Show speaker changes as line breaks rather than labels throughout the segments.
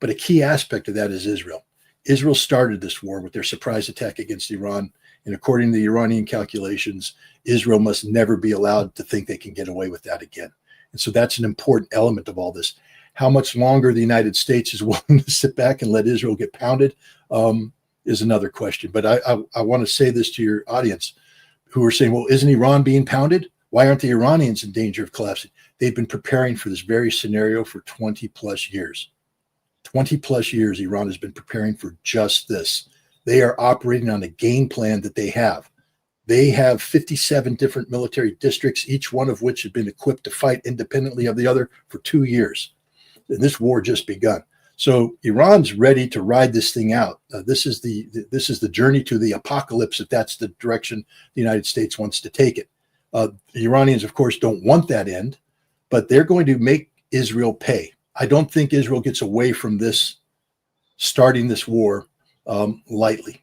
But a key aspect of that is Israel. Israel started this war with their surprise attack against Iran. And according to the Iranian calculations, Israel must never be allowed to think they can get away with that again. And so that's an important element of all this. How much longer the United States is willing to sit back and let Israel get pounded is another question. But I want to say this to your audience who are saying, well, isn't Iran being pounded? Why aren't the Iranians in danger of collapsing? They've been preparing for this very scenario for 20 plus years. 20 plus years, Iran has been preparing for just this. They are operating on a game plan that they have. They have 57 different military districts, each one of which has been equipped to fight independently of the other for 2 years. And this war just begun. So Iran's ready to ride this thing out. This is the journey to the apocalypse, if that's the direction the United States wants to take it. The Iranians, of course, don't want that end, but they're going to make Israel pay. I don't think Israel gets away from this, starting this war lightly.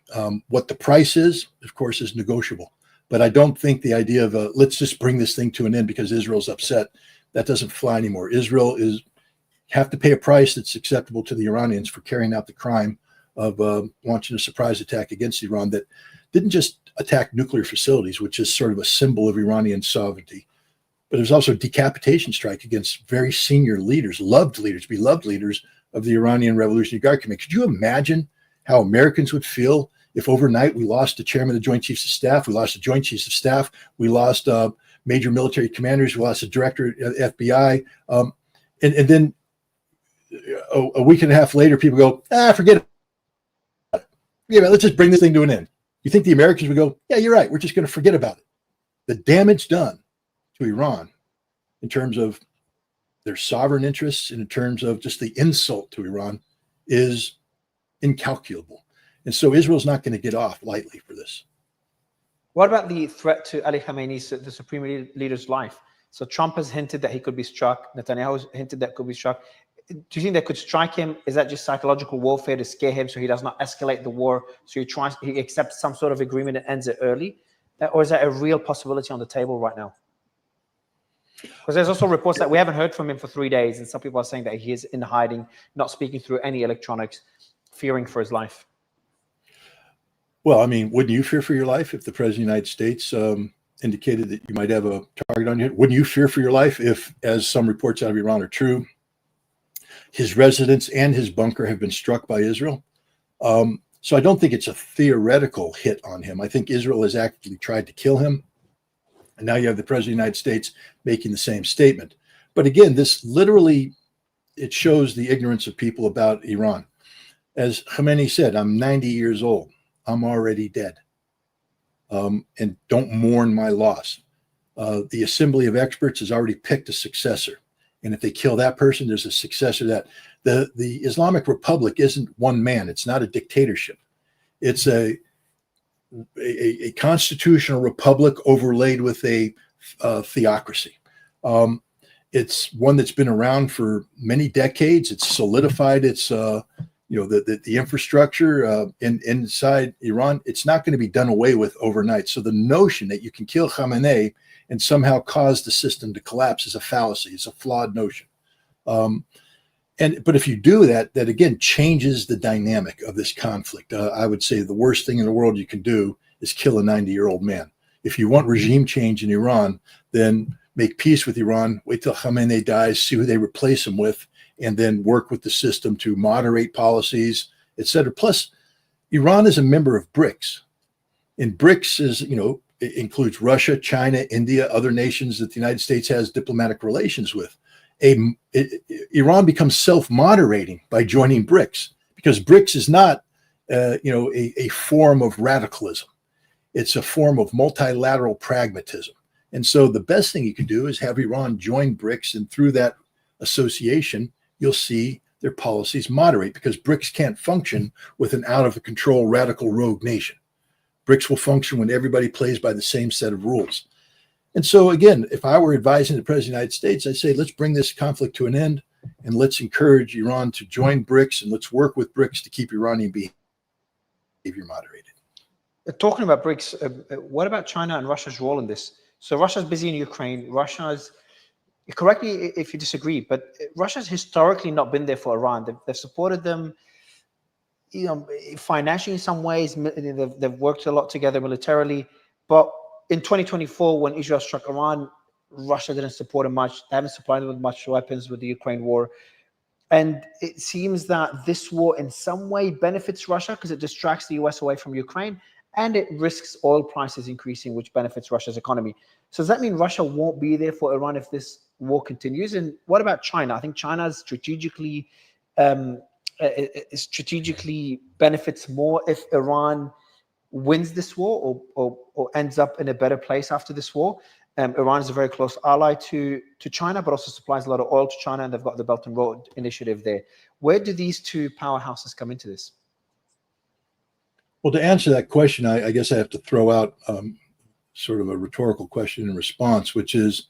What the price is, of course, is negotiable. But I don't think the idea of let's just bring this thing to an end because Israel's upset, that doesn't fly anymore. Israel have to pay a price that's acceptable to the Iranians for carrying out the crime of launching a surprise attack against Iran that didn't just attack nuclear facilities, which is sort of a symbol of Iranian sovereignty, but it was also a decapitation strike against very senior leaders, beloved leaders of the Iranian Revolutionary Guard Committee. Could you imagine how Americans would feel if overnight we lost the chairman of the Joint Chiefs of Staff, we lost the Joint Chiefs of Staff, we lost major military commanders, we lost the director of the FBI, and then a week and a half later, people go, forget it. Yeah, let's just bring this thing to an end. You think the Americans would go, yeah, you're right, we're just going to forget about it. The damage done to Iran in terms of their sovereign interests and in terms of just the insult to Iran is incalculable. And so Israel's not going to get off lightly for this.
What about the threat to Ali Khamenei's, the supreme leader's life? So Trump has hinted that he could be struck. Netanyahu has hinted that could be struck. Do you think they could strike him? Is that just psychological warfare to scare him so he does not escalate the war? So he accepts some sort of agreement and ends it early? Or is that a real possibility on the table right now? Because there's also reports that we haven't heard from him for 3 days, and some people are saying that he is in hiding, not speaking through any electronics, fearing for his life.
Well, I mean, wouldn't you fear for your life if the President of the United States indicated that you might have a target on you? Wouldn't you fear for your life if, as some reports out of Iran are true, his residence and his bunker have been struck by Israel? So I don't think it's a theoretical hit on him. I think Israel has actively tried to kill him. And now you have the President of the United States making the same statement. But again, this literally, it shows the ignorance of people about Iran. As Khamenei said, I'm 90 years old. I'm already dead. And don't mourn my loss. The Assembly of Experts has already picked a successor. And if they kill that person, there's a successor to that. The Islamic Republic isn't one man. It's not a dictatorship. It's a constitutional republic overlaid with a theocracy. It's one that's been around for many decades. It's solidified its the infrastructure inside Iran. It's not going to be done away with overnight. So the notion that you can kill Khamenei and somehow cause the system to collapse is a fallacy. It's a flawed notion. But if you do that, that again changes the dynamic of this conflict. I would say the worst thing in the world you can do is kill a 90-year-old man. If you want regime change in Iran, then make peace with Iran, wait till Khamenei dies, see who they replace him with, and then work with the system to moderate policies, etc. Plus, Iran is a member of BRICS. And BRICS is, it includes Russia, China, India, other nations that the United States has diplomatic relations with. Iran becomes self-moderating by joining BRICS because BRICS is not, a form of radicalism. It's a form of multilateral pragmatism. And so the best thing you can do is have Iran join BRICS, and through that association, you'll see their policies moderate because BRICS can't function with an out-of-control radical rogue nation. BRICS will function when everybody plays by the same set of rules. And so, again, if I were advising the President of the United States, I'd say, let's bring this conflict to an end and let's encourage Iran to join BRICS, and let's work with BRICS to keep Iranian behavior moderated.
Talking about BRICS, what about China and Russia's role in this? So Russia's busy in Ukraine. Russia's, correct me if you disagree, but Russia's historically not been there for Iran. They've supported them, financially in some ways. They've worked a lot together militarily. But in 2024, when Israel struck Iran, Russia didn't support them much. They haven't supplied them with much weapons with the Ukraine war. And it seems that this war in some way benefits Russia because it distracts the US away from Ukraine, and it risks oil prices increasing, which benefits Russia's economy. So does that mean Russia won't be there for Iran if this war continues? And what about China? I think China strategically benefits more if Iran wins this war or ends up in a better place after this war. Iran is a very close ally to China, but also supplies a lot of oil to China, and they've got the Belt and Road Initiative there. Where do these two powerhouses come into this?
Well, to answer that question, I guess I have to throw out sort of a rhetorical question in response, which is,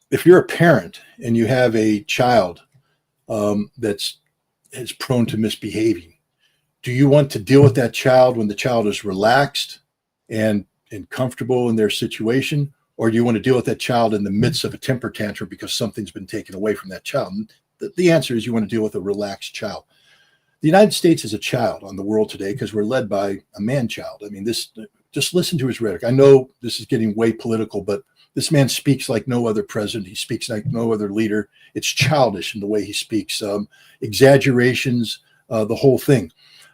if you're a parent and you have a child that's prone to misbehaving, do you want to deal with that child when the child is relaxed and comfortable in their situation? Or do you want to deal with that child in the midst of a temper tantrum because something's been taken away from that child? And the answer is you want to deal with a relaxed child. The United States is a child on the world today because we're led by a man-child. I mean, just listen to his rhetoric. I know this is getting way political, but this man speaks like no other president. He speaks like no other leader. It's childish in the way he speaks, exaggerations, the whole thing.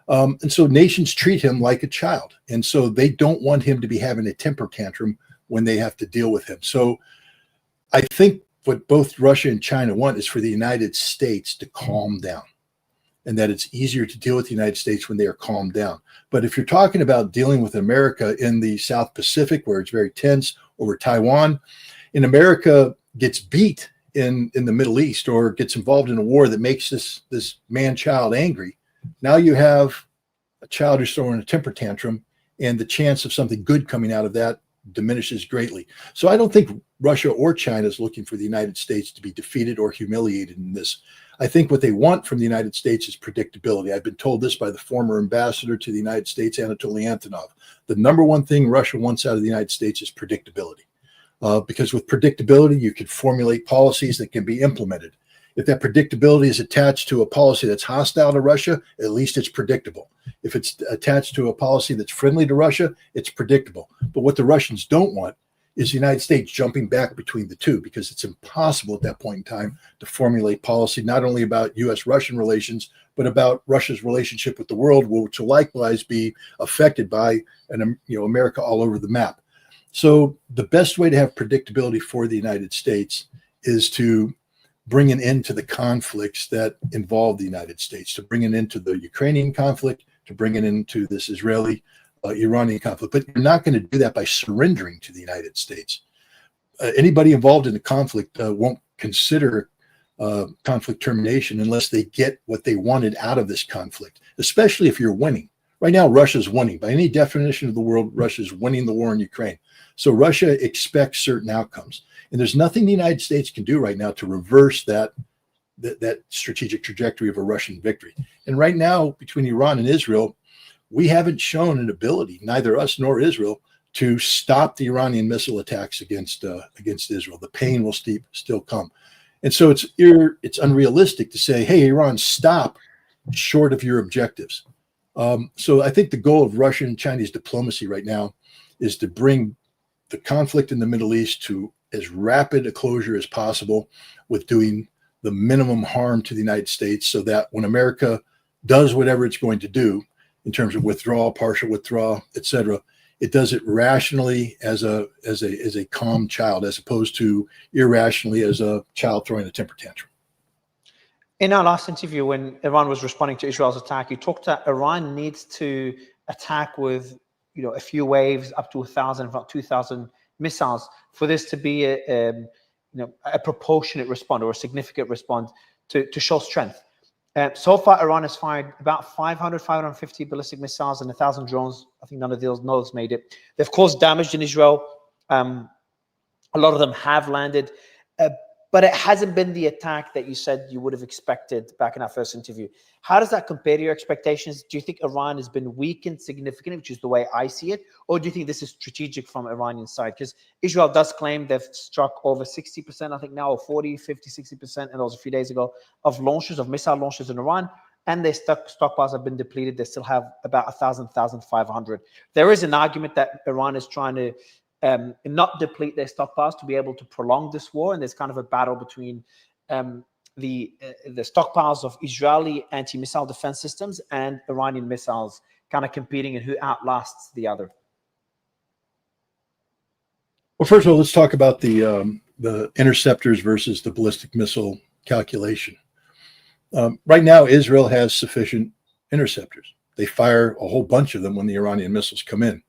And so nations treat him like a child. And so they don't want him to be having a temper tantrum when they have to deal with him. So I think what both Russia and China want is for the United States to calm down, and that it's easier to deal with the United States when they are calmed down. But if you're talking about dealing with America in the South Pacific, where it's very tense over Taiwan, and America gets beat in the Middle East or gets involved in a war that makes this man-child angry, now you have a child who's throwing a temper tantrum, and the chance of something good coming out of that diminishes greatly. So I don't think Russia or China is looking for the United States to be defeated or humiliated in this. I think what they want from the United States is predictability. I've been told this by the former ambassador to the United States, Anatoly Antonov. The number one thing Russia wants out of the United States is predictability. Because with predictability, you can formulate policies that can be implemented. If that predictability is attached to a policy that's hostile to Russia, at least it's predictable. If it's attached to a policy that's friendly to Russia, it's predictable. But what the Russians don't want is the United States jumping back between the two, because it's impossible at that point in time to formulate policy not only about U.S.-Russian relations, but about Russia's relationship with the world, which will likewise be affected by America all over the map. So the best way to have predictability for the United States is to bring an end to the conflicts that involve the United States, to bring an end to the Ukrainian conflict, to bring it into this Israeli-Iranian conflict. But you're not going to do that by surrendering to the United States. Anybody involved in the conflict won't consider conflict termination unless they get what they wanted out of this conflict, especially if you're winning. Right now, Russia's winning. By any definition of the world, Russia's winning the war in Ukraine. So Russia expects certain outcomes. And there's nothing the United States can do right now to reverse that strategic trajectory of a Russian victory. And right now, between Iran and Israel, we haven't shown an ability, neither us nor Israel, to stop the Iranian missile attacks against Israel. The pain will still come. And so it's unrealistic to say, hey, Iran, stop short of your objectives. So I think the goal of Russian and Chinese diplomacy right now is to bring the conflict in the Middle East to as rapid a closure as possible, with doing the minimum harm to the United States, so that when America does whatever it's going to do in terms of withdrawal, partial withdrawal, etc., it does it rationally as a calm child, as opposed to irrationally as a child throwing a temper tantrum.
In our last interview, when Iran was responding to Israel's attack, you talked that Iran needs to attack with a few waves, up to 1,000, about 2,000 missiles, for this to be a proportionate response or a significant response to show strength. So far, Iran has fired about 550 ballistic missiles and 1,000 drones. I think none of those made it. They've caused damage in Israel. A lot of them have landed. but it hasn't been the attack that you said you would have expected back in our first interview. How does that compare to your expectations? Do you think Iran has been weakened significantly, which is the way I see it? Or do you think this is strategic from Iranian side? Because Israel does claim they've struck over 60%, I think now, or 40, 50, 60%, and that was a few days ago, of launches, of missile launches in Iran. And their stockpiles have been depleted. They still have about 1,000, 1,500. There is an argument that Iran is trying to not deplete their stockpiles to be able to prolong this war. And there's kind of a battle between the stockpiles of Israeli anti-missile defense systems and Iranian missiles kind of competing in who outlasts the other.
Well, first of all, let's talk about the interceptors versus the ballistic missile calculation. Right now, Israel has sufficient interceptors. They fire a whole bunch of them when the Iranian missiles come in.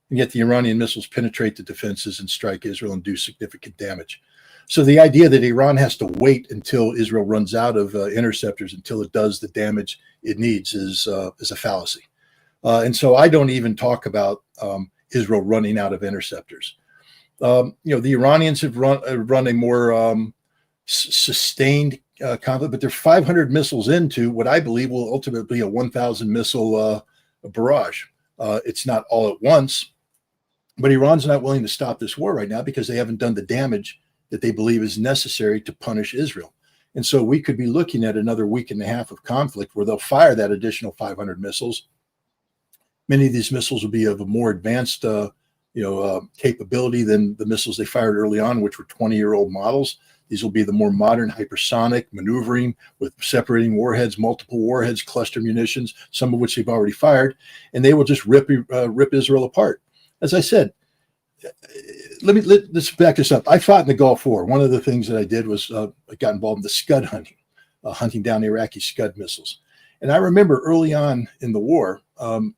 And yet the Iranian missiles penetrate the defenses and strike Israel and do significant damage. So the idea that Iran has to wait until Israel runs out of interceptors until it does the damage it needs is a fallacy. And so I don't even talk about Israel running out of interceptors. The Iranians have run a more sustained conflict, but they're 500 missiles into what I believe will ultimately be a 1,000 missile barrage. It's not all at once. But Iran's not willing to stop this war right now because they haven't done the damage that they believe is necessary to punish Israel. And so we could be looking at another week and a half of conflict where they'll fire that additional 500 missiles. Many of these missiles will be of a more advanced capability than the missiles they fired early on, which were 20-year-old models. These will be the more modern hypersonic maneuvering with separating warheads, multiple warheads, cluster munitions, some of which they've already fired, and they will just rip Israel apart. As I said, let's back this up. I fought in the Gulf War. One of the things that I did was I got involved in the Scud hunting, hunting down Iraqi Scud missiles. And I remember early on in the war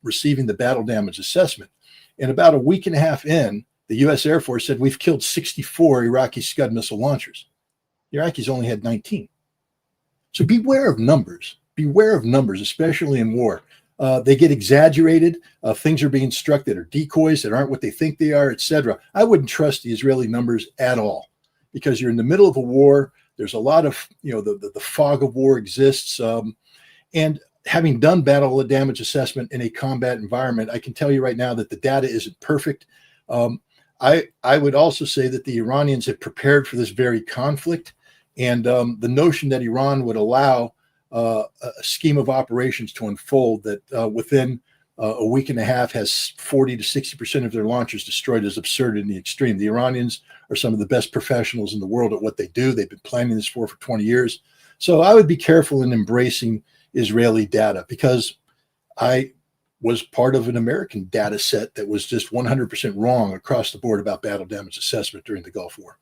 receiving the battle damage assessment. And about a week and a half in, the U.S. Air Force said, we've killed 64 Iraqi Scud missile launchers. The Iraqis only had 19. So beware of numbers. Beware of numbers, especially in war. They get exaggerated. Things are being struck that are decoys, that aren't what they think they are, etc. I wouldn't trust the Israeli numbers at all because you're in the middle of a war. There's a lot of, the fog of war exists. And having done battle damage assessment in a combat environment, I can tell you right now that the data isn't perfect. I would also say that the Iranians have prepared for this very conflict. And the notion that Iran would allow a scheme of operations to unfold that within a week and a half has 40 to 60% of their launchers destroyed is absurd in the extreme. The Iranians are some of the best professionals in the world at what they do. They've been planning this for 20 years. So I would be careful in embracing Israeli data because I was part of an American data set that was just 100% wrong across the board about battle damage assessment during the Gulf War.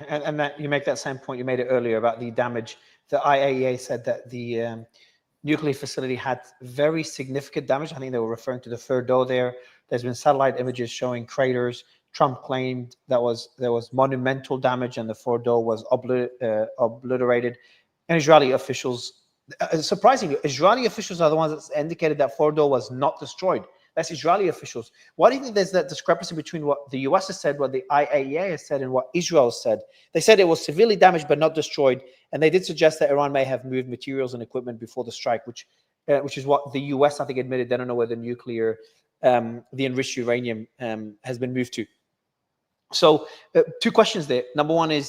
And that you make that same point you made it earlier about the damage. The IAEA said that the nuclear facility had very significant damage. I think they were referring to the Fordow there. There's been satellite images showing craters. Trump claimed there was monumental damage and the Fordow was obliterated. And Israeli officials, surprisingly, Israeli officials are the ones that indicated that Fordow was not destroyed. That's Israeli officials. Why do you think there's that discrepancy between what the US has said, what the IAEA has said, and what Israel said? They said it was severely damaged but not destroyed, and they did suggest that Iran may have moved materials and equipment before the strike, which is what the US, I think, admitted. They don't know where the nuclear, the enriched uranium has been moved to. So 2 questions there. Number one is,